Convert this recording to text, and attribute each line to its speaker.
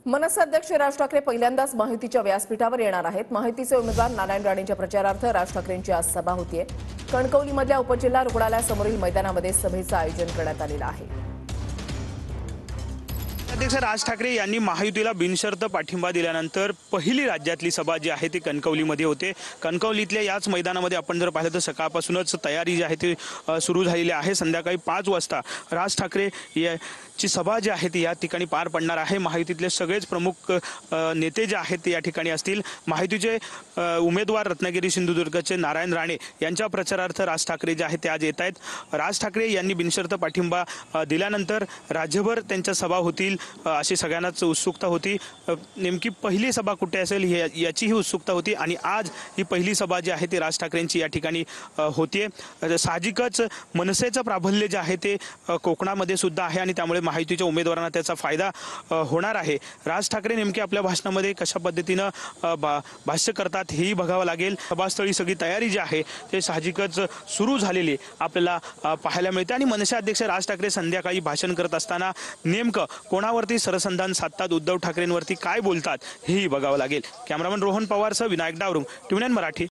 Speaker 1: मनसे अध्यक्ष राज ठाकरे पहिल्यांदाच माहितीच्या व्यासपीठावर येणार आहेत। माहितीचे उमेदवार नारायण राणेंच्या प्रचारार्थ राज ठाकरेंची आज सभा होतीये। कणकवलीमधल्या उपजिल्हा रुग्णालयासमोरील मैदानामध्ये सभेचं आयोजन करण्यात आलेलं आहे।
Speaker 2: अध्यक्ष राज ठाकरे यांनी महायुतीला बिनशर्त पाठिंबा दिल्यानंतर पहिली राज्यातली सभा जी आहे ती कणकवलीमध्ये होते। कणकवलीतल्या याच मैदानामध्ये आपण जर पाहिलं तर सकाळपासूनच तयारी जी आहे ती सुरू झालेली आहे। संध्याकाळी 5 वाजता राज ठाकरे ची सभा जी आहे ती या ठिकाणी पार पडणार आहे। महायुतीतले सगळेच प्रमुख नेते जे आहेत ते या ठिकाणी असतील। महायुतीचे उमेदवार रत्नागिरी सिंधुदुर्गचे नारायण राणे यांच्या प्रचारार्थ राज ठाकरे जे आहेत ते आज येत आहेत। राज ठाकरे यांनी बिनशर्त पाठिंबा दिल्यानंतर राज्यभर त्यांच्या सभा होतील अशी सगळ्यांनाच उत्सुकता होती। नेमकी पहिली सभा कुठे असेल याचीही उत्सुकता होती आणि आज ही पहिली सभा जी आहे ती राज ठाकरेंची या ठिकाणी होतीये। साहजिकच मनसेचं प्राबल्य जे आहे ते कोकणामध्ये सुद्धा आहे आणि त्यामुळे महायुतीच्या उमेदवारांना त्याचा फायदा होणार आहे। राज ठाकरे नेमके आपल्या भाषणामध्ये कशा पद्धतीनं भाष्य करतात हेही बघावं लागेल। सभास्थळी सगळी तयारी जी आहे ते साहजिकच सुरू झालेली आपल्याला पाहायला मिळते आणि मनसे अध्यक्ष राज ठाकरे संध्याकाळी भाषण करत असताना नेमकं कोणावरती सरसंधान साधतात, उद्धव ठाकरेंवरती काय बोलतात हेही बघावं लागेल। कॅमेरामन रोहन पवारसह विनायक डावरुंग, TVN मराठी।